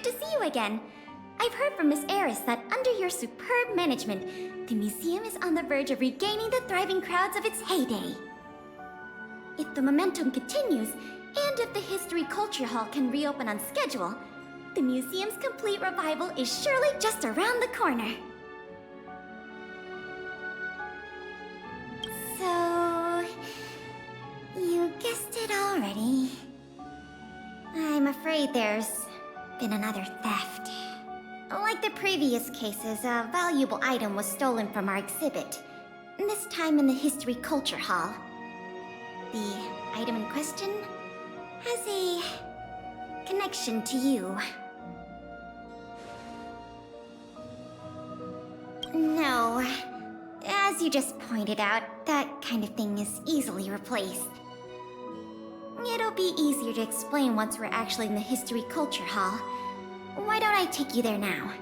to see you again. I've heard from Miss Eris that under your superb management, the museum is on the verge of regaining the thriving crowds of its heyday. If the momentum continues, and if the History Culture Hall can reopen on schedule, the museum's complete revival is surely just around the corner. So, you guessed it already. I'm afraid there's been another theft. Like the previous cases, a valuable item was stolen from our exhibit, this time in the History Culture Hall. The item in question has a connection to you. No, as you just pointed out, that kind of thing is easily replaced. It'll be easier to explain once we're actually in the History Culture Hall. Why don't I take you there now?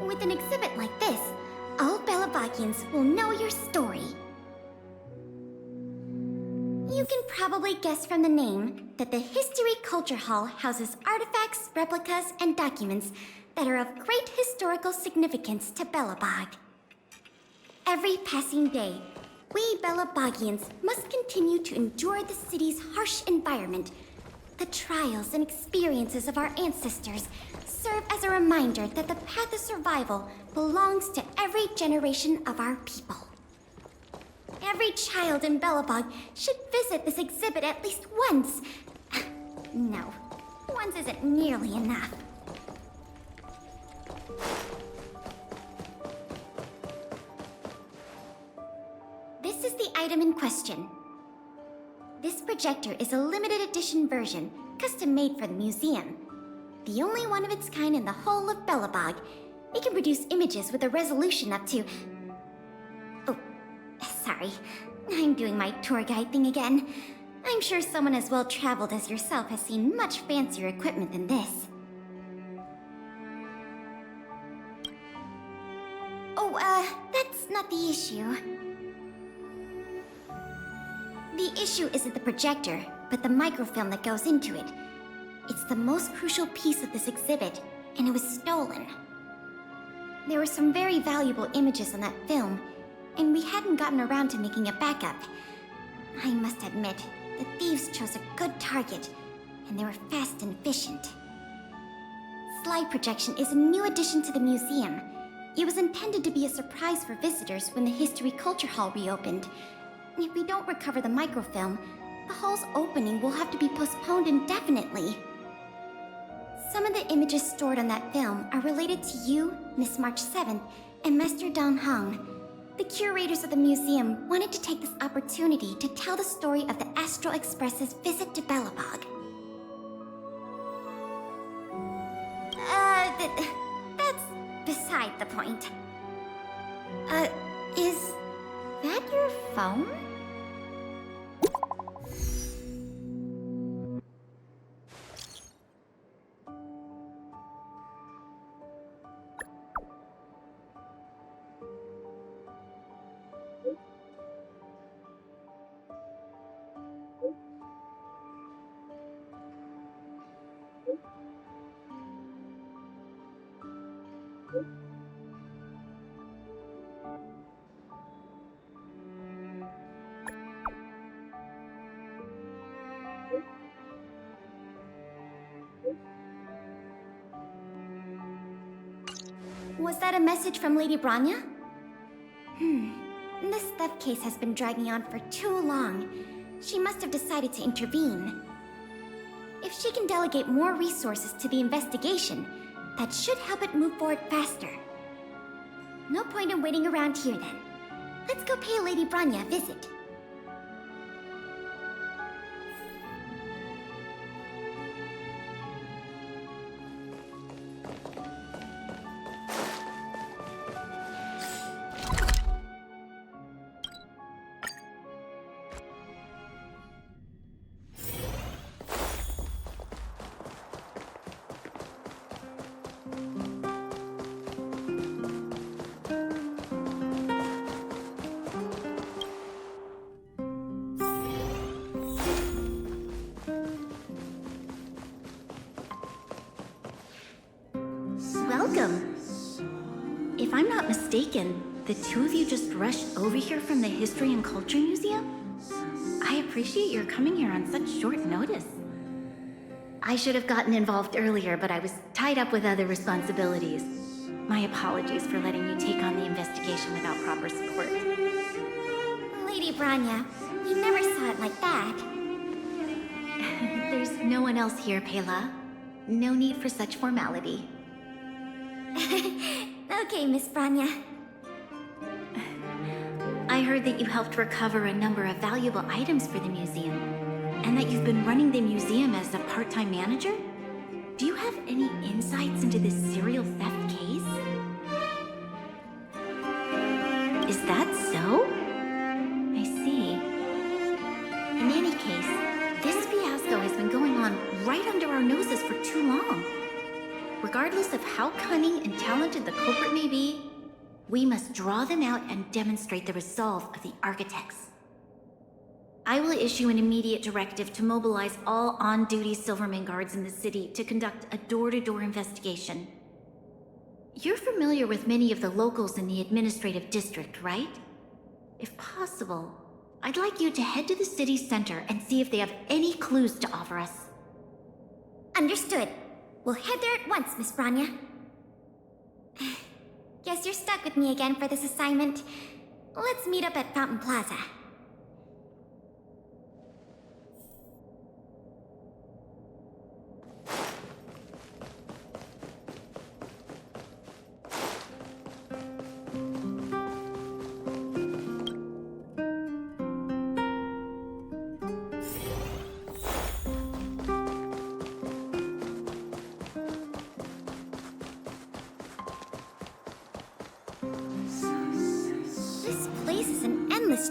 With an exhibit like this, all Belabagians will know your story. You can probably guess from the name that the History Culture Hall houses artifacts, replicas, and documents that are of great historical significance to Belobog. Every passing day, we Belabagians must continue to endure the city's harsh environment. The trials and experiences of our ancestors serve as a reminder that the path of survival belongs to every generation of our people. Every child in Belobog should visit this exhibit at least once. No, once isn't nearly enough. This is the item in question. This projector is a limited edition version, custom made for the museum. The only one of its kind in the whole of Belobog. It can produce images with a resolution up to... Oh, sorry. I'm doing my tour guide thing again. I'm sure someone as well-traveled as yourself has seen much fancier equipment than this. Oh, that's not the issue. The issue isn't the projector, but the microfilm that goes into it. It's the most crucial piece of this exhibit, and it was stolen. There were some very valuable images on that film, and we hadn't gotten around to making a backup. I must admit, the thieves chose a good target, and they were fast and efficient. Slide projection is a new addition to the museum. It was intended to be a surprise for visitors when the History Culture Hall reopened. If we don't recover the microfilm, the hall's opening will have to be postponed indefinitely. Some of the images stored on that film are related to you, Miss March 7th, and Master Dan Hong. The curators of the museum wanted to take this opportunity to tell the story of the Astral Express's visit to Belobog. That's beside the point. Is that your phone? Was that a message from Lady Branya? This theft case has been dragging on for too long. She must have decided to intervene. If she can delegate more resources to the investigation, that should help it move forward faster. No point in waiting around here then. Let's go pay Lady Branya a visit. welcome. If I'm not mistaken, the two of you just rushed over here from the History and Culture Museum? I appreciate your coming here on such short notice. I should have gotten involved earlier, but I was tied up with other responsibilities. My apologies for letting you take on the investigation without proper support. Lady Branya, you never saw it like that. There's no one else here, Pela. No need for such formality. Okay, Miss Branya. I heard that you helped recover a number of valuable items for the museum, and that you've been running the museum as a part-time manager? Do you have any insights into this serial theft case? Is that so? I see. In any case, this fiasco has been going on right under our noses for too long. Regardless of how cunning and talented the culprit may be, we must draw them out and demonstrate the resolve of the architects. I will issue an immediate directive to mobilize all on-duty Silverman guards in the city to conduct a door-to-door investigation. You're familiar with many of the locals in the administrative district, right? If possible, I'd like you to head to the city center and see if they have any clues to offer us. Understood. We'll head there at once, Miss Branya. Guess you're stuck with me again for this assignment. Let's meet up at Fountain Plaza.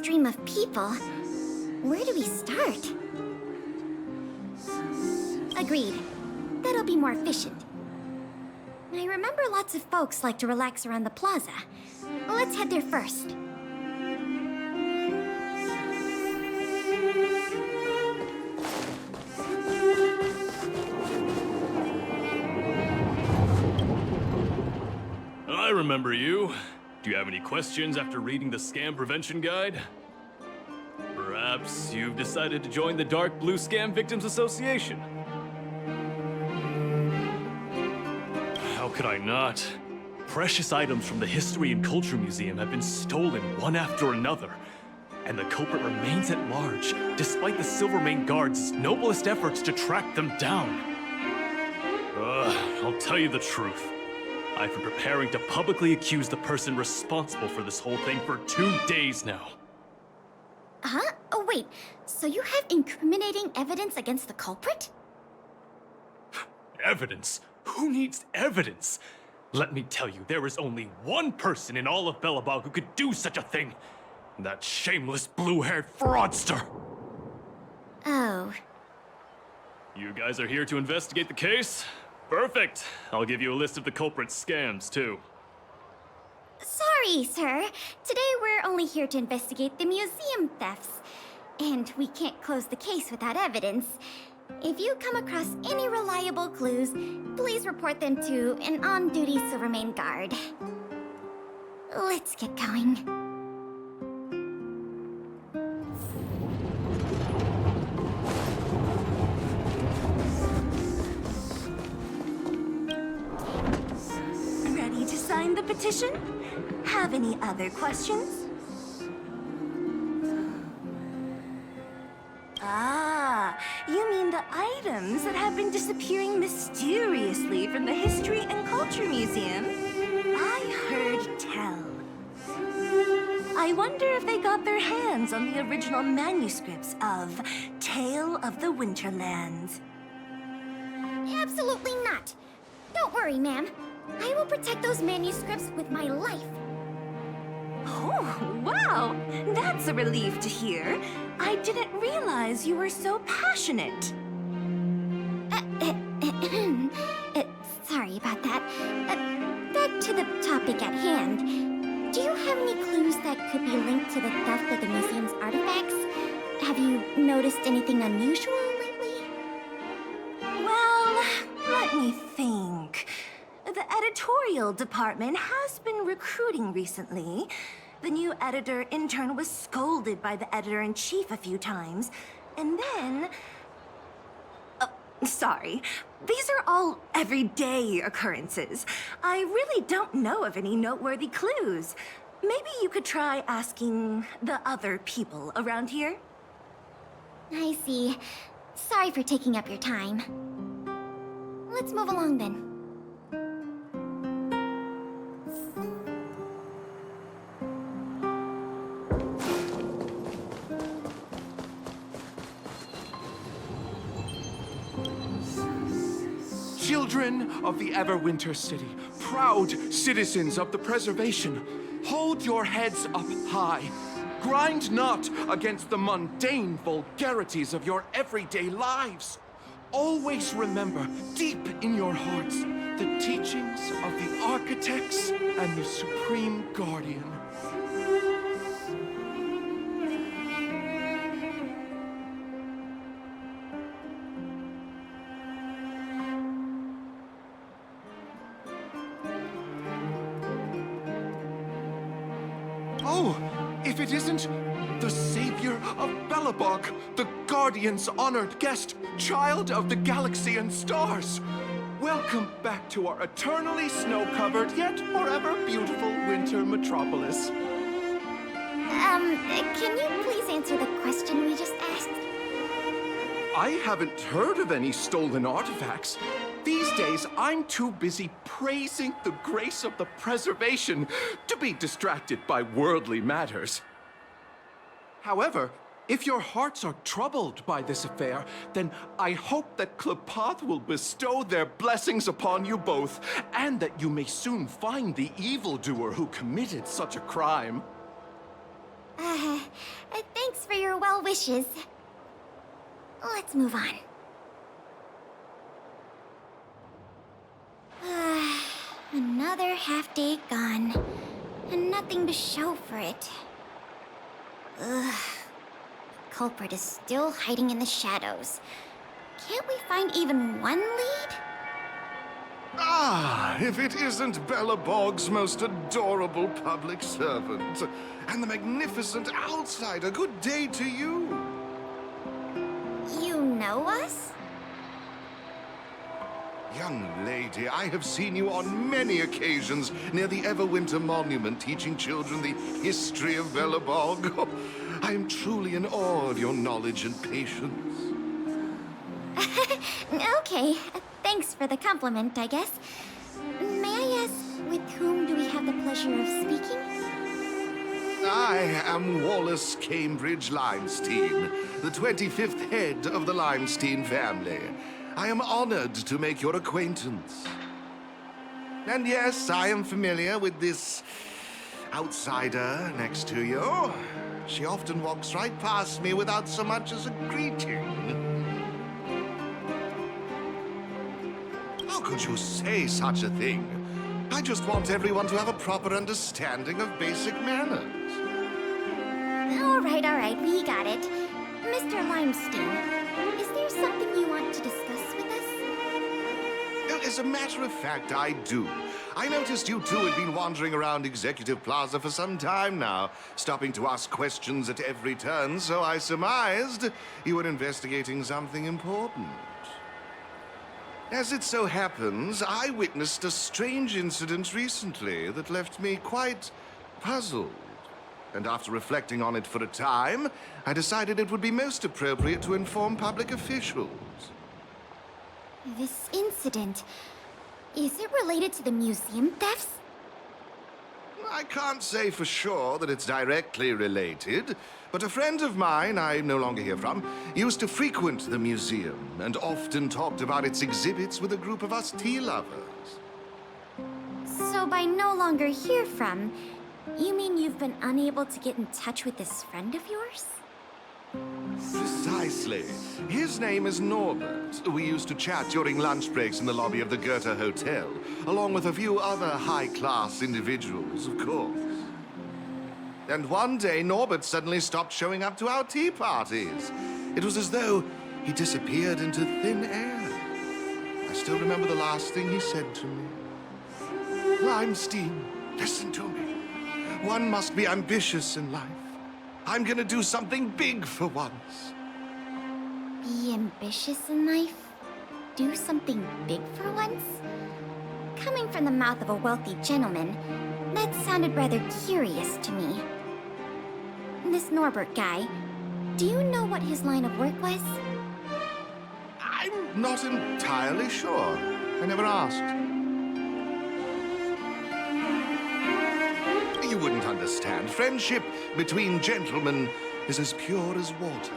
Stream of people. Where do we start? Agreed. That'll be more efficient. I remember lots of folks like to relax around the plaza. Let's head there first. I remember you. Do you have any questions after reading the Scam Prevention Guide? Perhaps you've decided to join the Dark Blue Scam Victims Association? How could I not? Precious items from the History and Culture Museum have been stolen one after another, and the culprit remains at large, despite the Silvermane Guard's noblest efforts to track them down. I'll tell you the truth. I've been preparing to publicly accuse the person responsible for this whole thing for 2 days now. Huh? Oh, wait. So you have incriminating evidence against the culprit? Evidence? Who needs evidence? Let me tell you, there is only one person in all of Belobog who could do such a thing. That shameless blue-haired fraudster. Oh. You guys are here to investigate the case? Perfect. I'll give you a list of the culprit's scams, too. Sorry, sir. Today we're only here to investigate the museum thefts. And we can't close the case without evidence. If you come across any reliable clues, please report them to an on-duty Silvermane guard. Let's get going. Sign the petition? Have any other questions? Ah, you mean the items that have been disappearing mysteriously from the History and Culture Museum? I heard tell. I wonder if they got their hands on the original manuscripts of Tale of the Winterlands. Absolutely not. Don't worry, ma'am. I will protect those manuscripts with my life. Oh, wow! That's a relief to hear. I didn't realize you were so passionate. Sorry about that. Back to the topic at hand. Do you have any clues that could be linked to the theft of the museum's artifacts? Have you noticed anything unusual lately? Well, let me think. The editorial department has been recruiting recently. The new editor-intern was scolded by the editor-in-chief a few times, and then... sorry. These are all everyday occurrences. I really don't know of any noteworthy clues. Maybe you could try asking the other people around here? I see. Sorry for taking up your time. Let's move along then. Children of the Everwinter city, proud citizens of the preservation, hold your heads up high. Grind not against the mundane vulgarities of your everyday lives. Always remember, deep in your hearts, the teachings of the architects and the supreme guardian. Oh, if it isn't the savior of Belobog, the Guardian's honored guest, child of the galaxy and stars. Welcome back to our eternally snow-covered yet forever beautiful winter metropolis. Can you please answer the question we just asked? I haven't heard of any stolen artifacts. These days, I'm too busy praising the grace of the preservation to be distracted by worldly matters. However, if your hearts are troubled by this affair, then I hope that Clipchamp will bestow their blessings upon you both, and that you may soon find the evildoer who committed such a crime. Thanks for your well wishes. Let's move on. Another half-day gone, and nothing to show for it. Ugh. The culprit is still hiding in the shadows. Can't we find even one lead? Ah, if it isn't Belobog's most adorable public servant, and the magnificent outsider, good day to you. You know us? Young lady, I have seen you on many occasions near the Everwinter Monument teaching children the history of Belobog. Oh, I am truly in awe of your knowledge and patience. Okay, thanks for the compliment, I guess. May I ask, with whom do we have the pleasure of speaking? I am Wallace Cambridge Limestein, the 25th head of the Limestein family. I am honored to make your acquaintance. And yes, I am familiar with this outsider next to you. She often walks right past me without so much as a greeting. How could you say such a thing? I just want everyone to have a proper understanding of basic manners. All right, we got it. Mr. Limestein, is there something you want to discuss with us? As a matter of fact, I do. I noticed you two had been wandering around Executive Plaza for some time now, stopping to ask questions at every turn, so I surmised you were investigating something important. As it so happens, I witnessed a strange incident recently that left me quite puzzled. And after reflecting on it for a time, I decided it would be most appropriate to inform public officials. This incident, is it related to the museum thefts? I can't say for sure that it's directly related, but a friend of mine I no longer hear from used to frequent the museum and often talked about its exhibits with a group of us tea lovers. So by no longer hear from, you mean you've been unable to get in touch with this friend of yours? Precisely. His name is Norbert. We used to chat during lunch breaks in the lobby of the Goethe Hotel, along with a few other high-class individuals, of course. And one day, Norbert suddenly stopped showing up to our tea parties. It was as though he disappeared into thin air. I still remember the last thing he said to me. Limestein, listen to me. One must be ambitious in life. I'm gonna do something big for once. Be ambitious in life? Do something big for once? Coming from the mouth of a wealthy gentleman, that sounded rather curious to me. This Norbert guy, do you know what his line of work was? I'm not entirely sure. I never asked. You wouldn't understand. Friendship between gentlemen is as pure as water.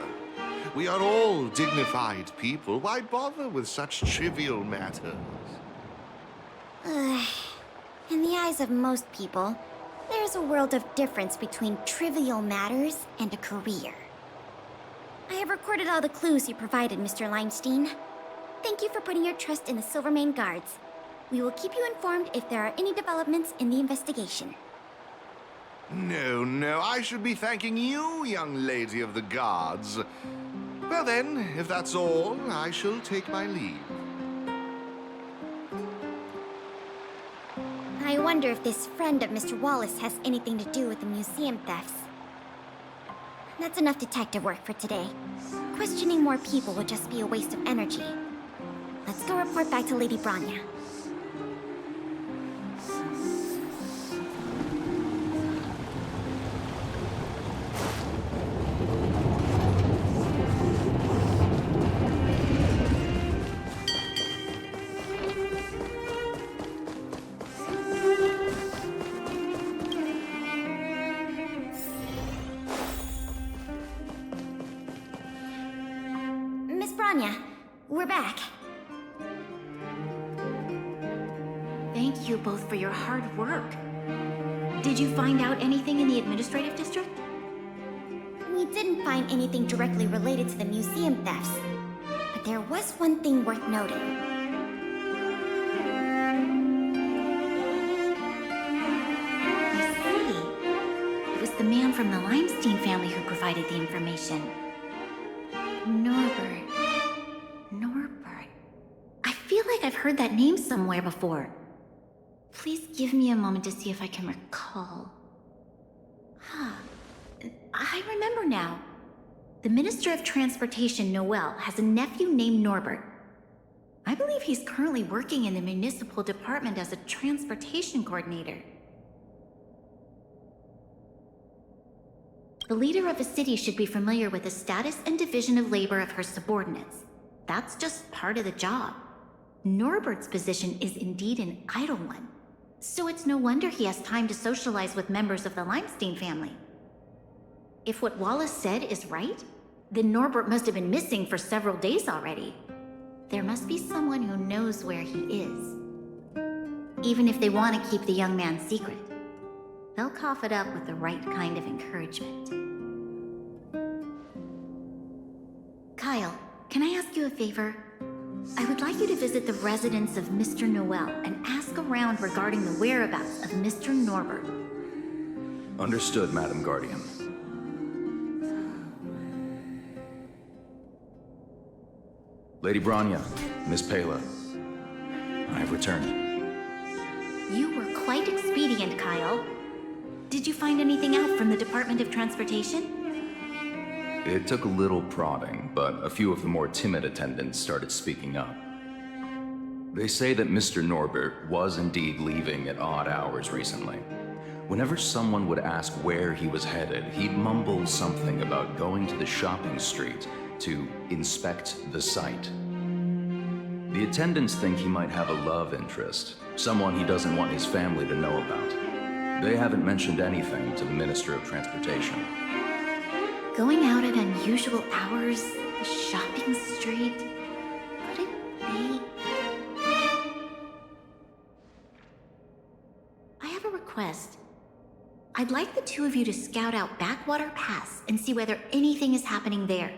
We are all dignified people. Why bother with such trivial matters? In the eyes of most people, there's a world of difference between trivial matters and a career. I have recorded all the clues you provided, Mr. Limestein. Thank you for putting your trust in the Silvermane Guards. We will keep you informed if there are any developments in the investigation. No, I should be thanking you, young lady of the guards. Well then, if that's all, I shall take my leave. I wonder if this friend of Mr. Wallace has anything to do with the museum thefts. That's enough detective work for today. Questioning more people would just be a waste of energy. Let's go report back to Lady Branya. Miss Branya, we're back. Thank you both for your hard work. Did you find out anything in the administrative district? We didn't find anything directly related to the museum thefts, but there was one thing worth noting. I see. It was the man from the Limestein family who provided the information. Norbert. I feel like I've heard that name somewhere before. Please give me a moment to see if I can recall. I remember now. The Minister of Transportation, Noel, has a nephew named Norbert. I believe he's currently working in the municipal department as a transportation coordinator. The leader of a city should be familiar with the status and division of labor of her subordinates. That's just part of the job. Norbert's position is indeed an idle one, so it's no wonder he has time to socialize with members of the Limestein family. If what Wallace said is right, then Norbert must have been missing for several days already. There must be someone who knows where he is. Even if they want to keep the young man secret, they'll cough it up with the right kind of encouragement. Kyle, can I ask you a favor? I would like you to visit the residence of Mr. Noel and ask around regarding the whereabouts of Mr. Norbert. Understood, Madam Guardian. Lady Branya, Miss Pela, I have returned. You were quite expedient, Kyle. Did you find anything out from the Department of Transportation? It took a little prodding, but a few of the more timid attendants started speaking up. They say that Mr. Norbert was indeed leaving at odd hours recently. Whenever someone would ask where he was headed, he'd mumble something about going to the shopping street to inspect the site. The attendants think he might have a love interest, someone he doesn't want his family to know about. They haven't mentioned anything to the Minister of Transportation. Going out at unusual hours, the shopping street, could it be? I have a request. I'd like the two of you to scout out Backwater Pass and see whether anything is happening there.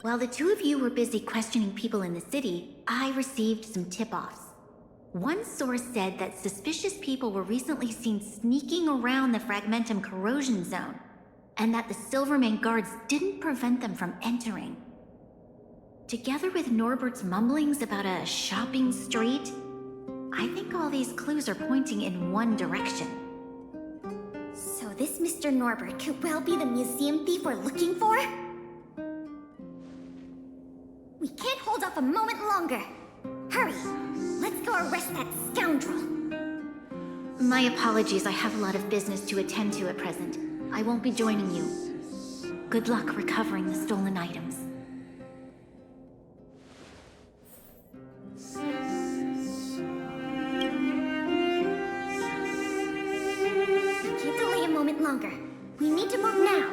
While the two of you were busy questioning people in the city, I received some tip-offs. One source said that suspicious people were recently seen sneaking around the Fragmentum corrosion zone, and that the Silvermane guards didn't prevent them from entering. together with Norbert's mumblings about a shopping street, I think all these clues are pointing in one direction. So this Mr. Norbert could well be the museum thief we're looking for? We can't hold off a moment longer. Hurry! Let's go arrest that scoundrel! My apologies, I have a lot of business to attend to at present. I won't be joining you. Good luck recovering the stolen items. We can't delay a moment longer. We need to move now.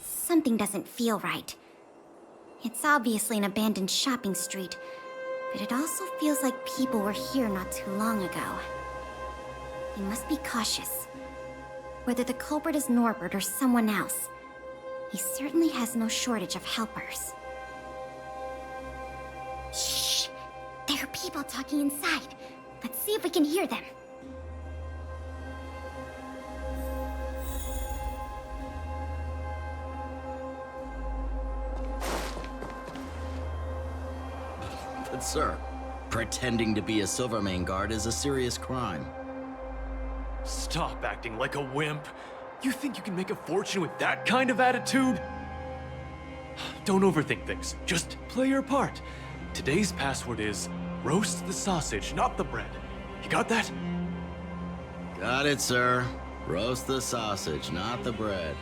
Something doesn't feel right. It's obviously an abandoned shopping street, but it also feels like people were here not too long ago. We must be cautious. Whether the culprit is Norbert or someone else, he certainly has no shortage of helpers. Shh! There are people talking inside. Let's see if we can hear them. But sir, pretending to be a Silvermane guard is a serious crime. Stop acting like a wimp. You think you can make a fortune with that kind of attitude? Don't overthink things. Just play your part. Today's password is roast the sausage, not the bread. You got that? Got it, sir. Roast the sausage, not the bread.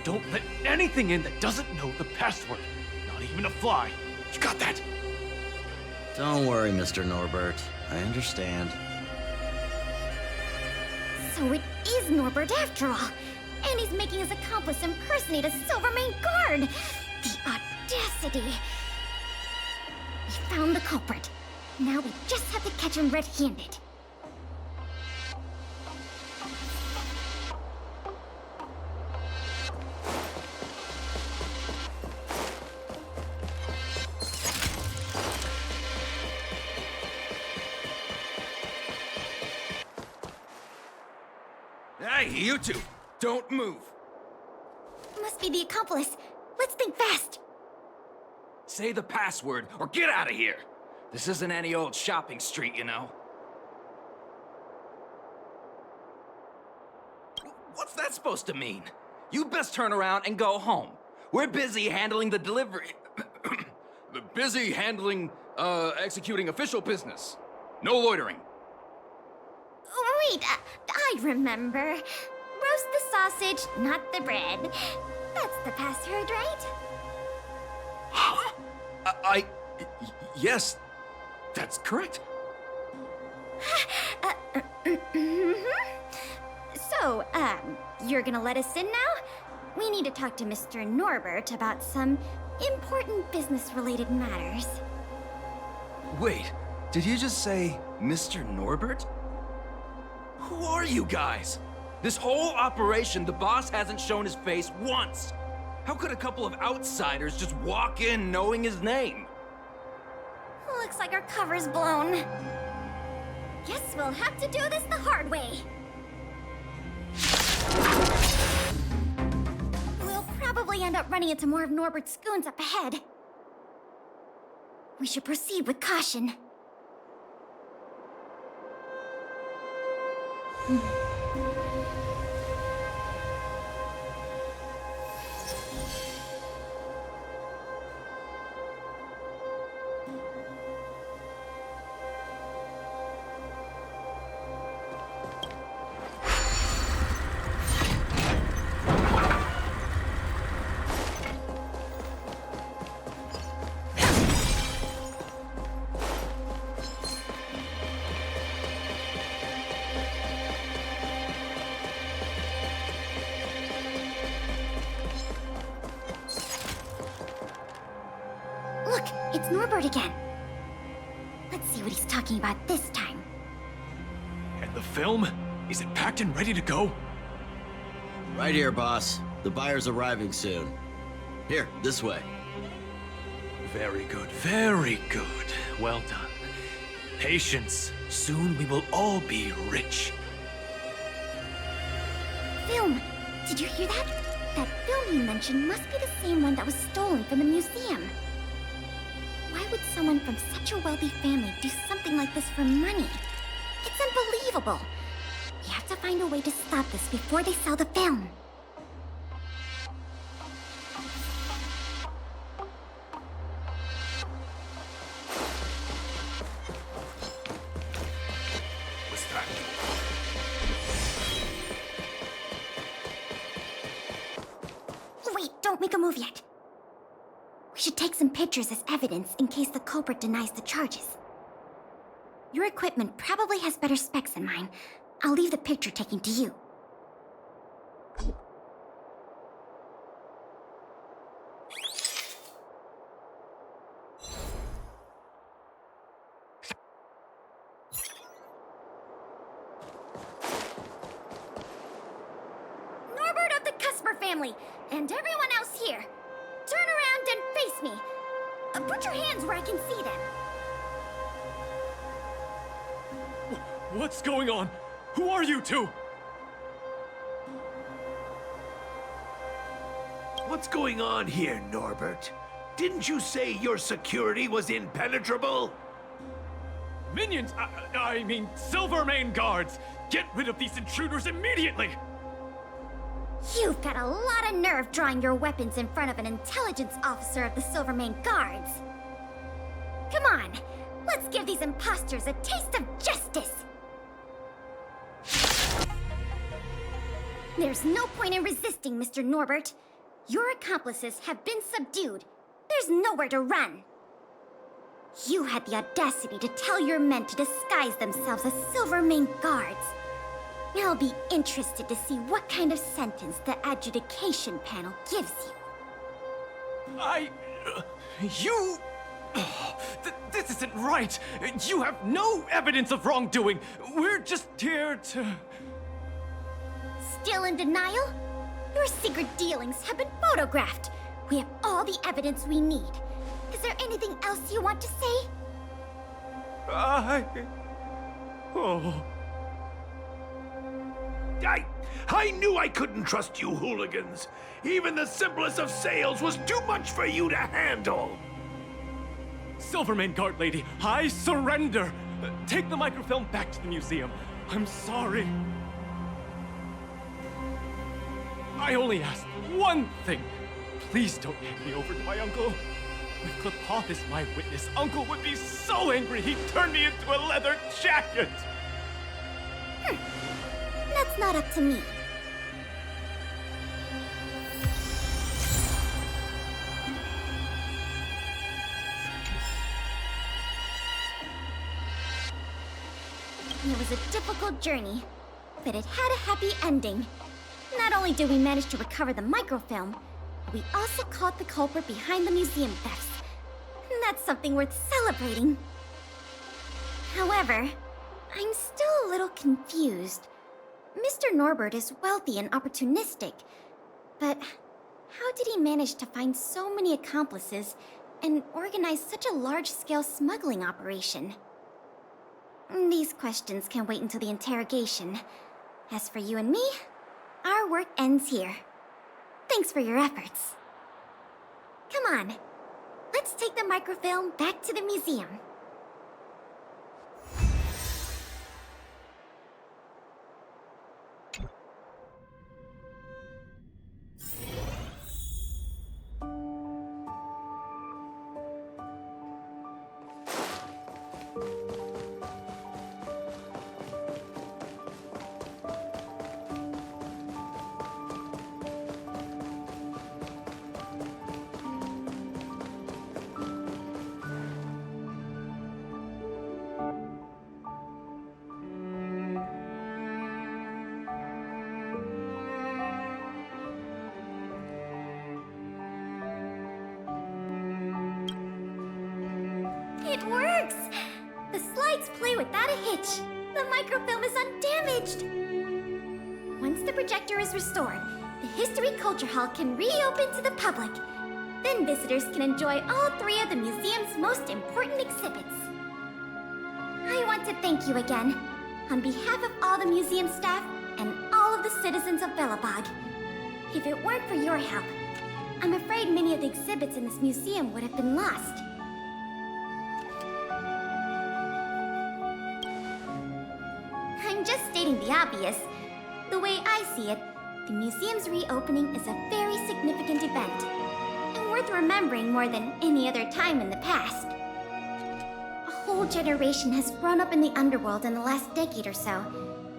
Don't let anything in that doesn't know the password. Not even a fly. You got that? Don't worry, Mr. Norbert. I understand. So it is Norbert after all. And he's making his accomplice impersonate a Silvermane guard. The audacity. We found the culprit. Now we just have to catch him red-handed. Hey, you two! Don't move! Must be the accomplice. Let's think fast. Say the password, or get out of here! This isn't any old shopping street, you know. What's that supposed to mean? You best turn around and go home. We're busy handling the delivery... executing official business. No loitering. Wait, I remember. Roast the sausage, not the bread. That's the password, right? Yes, that's correct. So, you're gonna let us in now? We need to talk to Mr. Norbert about some important business-related matters. Wait, did you just say Mr. Norbert? Who are you guys? This whole operation, the boss hasn't shown his face once. How could a couple of outsiders just walk in knowing his name? Looks like our cover's blown. Guess we'll have to do this the hard way. We'll probably end up running into more of Norbert's goons up ahead. We should proceed with caution. Look, it's Norbert again. Let's see what he's talking about this time. And the film? Is it packed and ready to go? Right here, boss. The buyer's arriving soon. Here, this way. Very good, very good. Well done. Patience. Soon we will all be rich. Film! Did you hear that? That film you mentioned must be the same one that was stolen from the museum. Why would someone from such a wealthy family do something like this for money? It's unbelievable! We have to find a way to stop this before they sell the film. What's that? Wait, don't make a move yet. We should take some pictures as evidence in case the culprit denies the charges. Your equipment probably has better specs than mine. I'll leave the picture taking to you. Norbert of the Customer family, and everyone else here, turn around and face me. Put your hands where I can see them. What's going on? Who are you two? What's going on here, Norbert? Didn't you say your security was impenetrable? Minions! I mean, Silvermane guards! Get rid of these intruders immediately! You've got a lot of nerve drawing your weapons in front of an intelligence officer of the Silvermane Guards. Come on, let's give these imposters a taste of justice! There's no point in resisting, Mr. Norbert. Your accomplices have been subdued. There's nowhere to run. You had the audacity to tell your men to disguise themselves as Silvermane Guards. I'll be interested to see what kind of sentence the adjudication panel gives you. You... this isn't right! You have no evidence of wrongdoing! We're just here to... Still in denial? Your secret dealings have been photographed. We have all the evidence we need. Is there anything else you want to say? I knew I couldn't trust you hooligans. Even the simplest of sales was too much for you to handle. Silvermane Guard Lady, I surrender! Take the microfilm back to the museum. I'm sorry. I only asked one thing. Please don't hand me over to my uncle. With Clipchamp as my witness, Uncle would be so angry he'd turn me into a leather jacket! That's not up to me. It was a difficult journey, but it had a happy ending. Not only did we manage to recover the microfilm, we also caught the culprit behind the museum thefts. That's something worth celebrating. However, I'm still a little confused. Mr. Norbert is wealthy and opportunistic, but how did he manage to find so many accomplices and organize such a large-scale smuggling operation? These questions can wait until the interrogation. As for you and me, our work ends here. Thanks for your efforts. Come on, let's take the microfilm back to the museum. It works! The slides play without a hitch. The microfilm is undamaged. Once the projector is restored, the History Culture Hall can reopen to the public. Then visitors can enjoy all 3 of the museum's most important exhibits. I want to thank you again, on behalf of all the museum staff and all of the citizens of Belobog. If it weren't for your help, I'm afraid many of the exhibits in this museum would have been lost. I'm just stating the obvious. The way I see it, the museum's reopening is a very significant event, and worth remembering more than any other time in the past. A whole generation has grown up in the underworld in the last decade or so,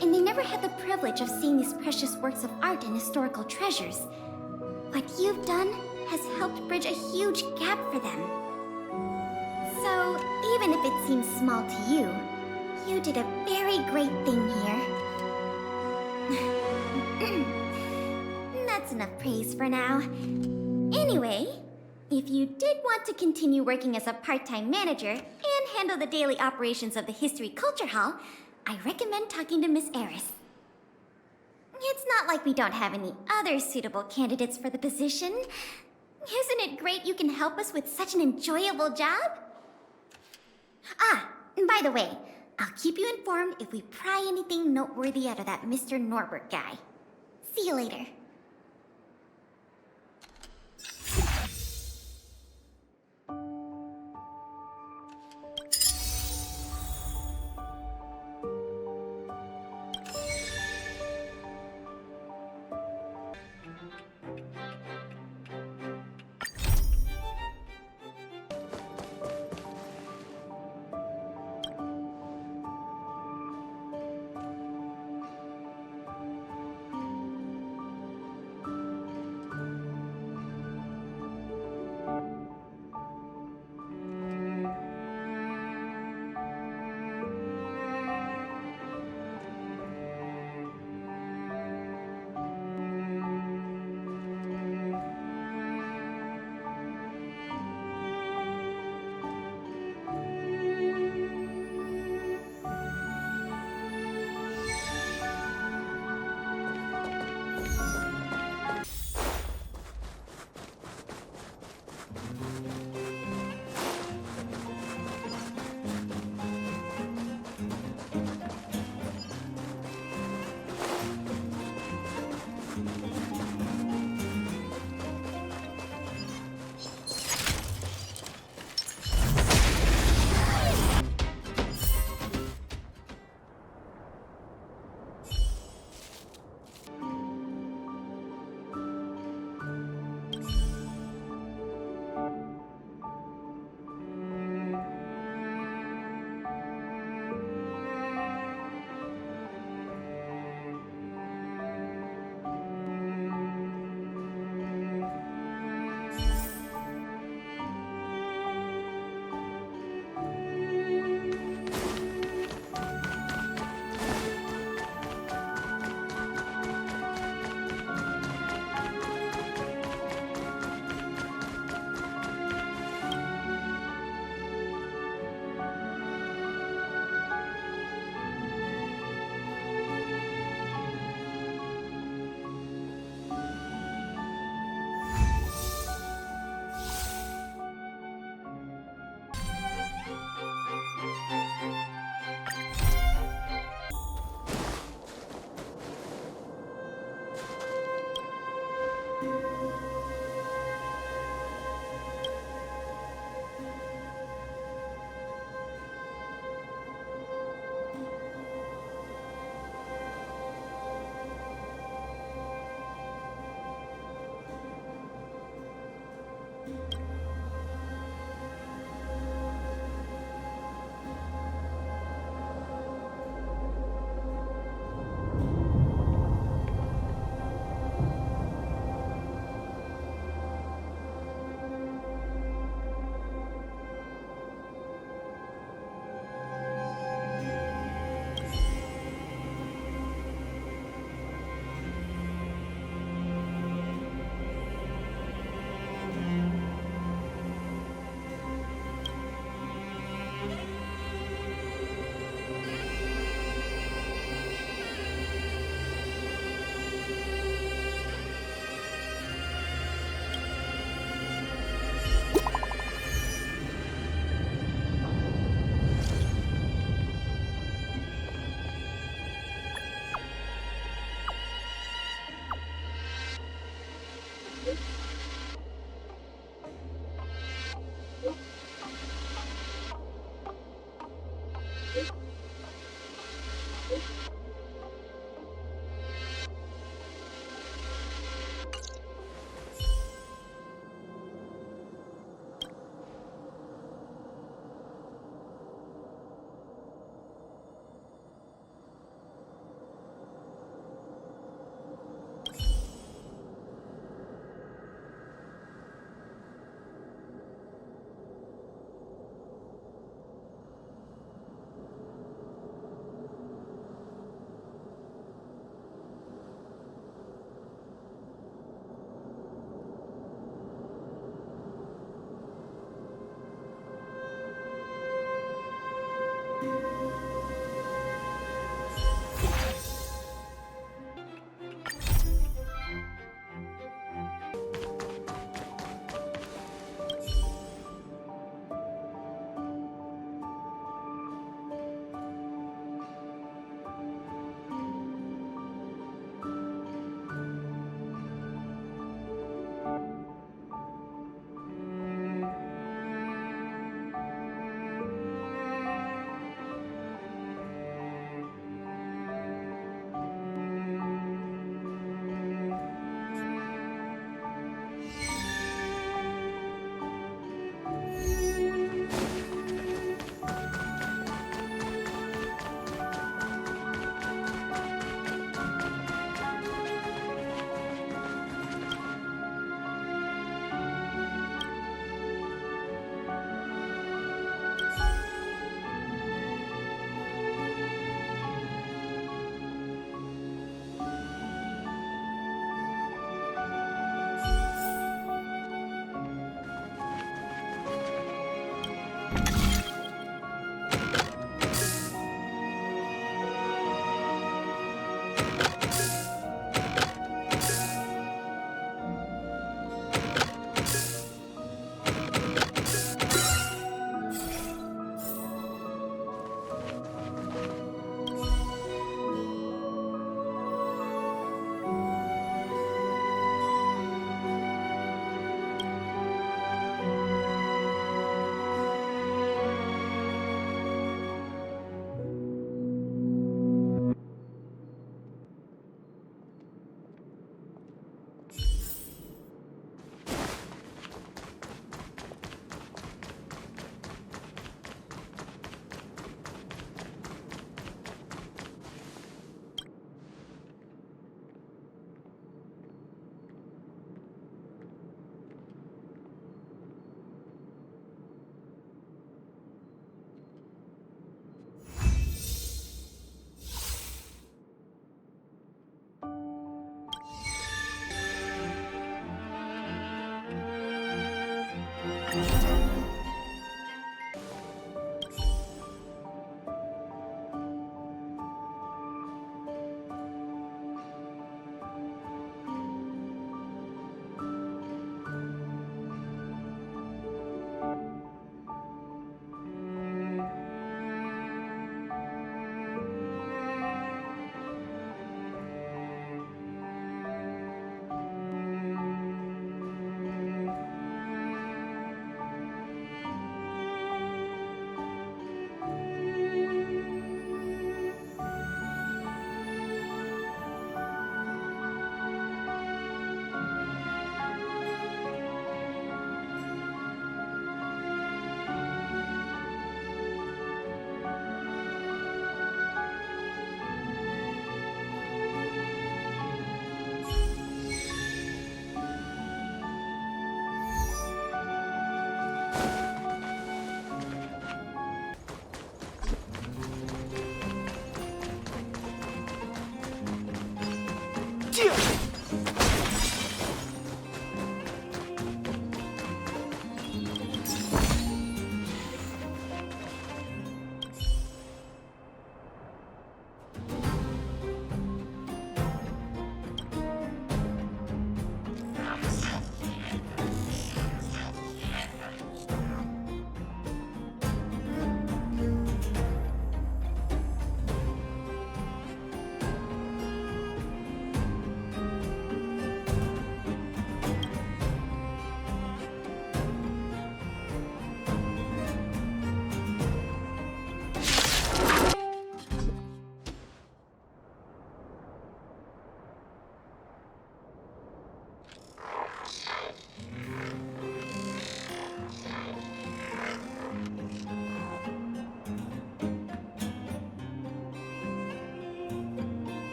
and they never had the privilege of seeing these precious works of art and historical treasures. What you've done has helped bridge a huge gap for them. So, even if it seems small to you, you did a very great thing here. That's enough praise for now. Anyway, if you did want to continue working as a part-time manager and handle the daily operations of the History Culture Hall, I recommend talking to Miss Eris. It's not like we don't have any other suitable candidates for the position. Isn't it great you can help us with such an enjoyable job? Ah, and by the way, I'll keep you informed if we pry anything noteworthy out of that Mr. Norbert guy. See you later.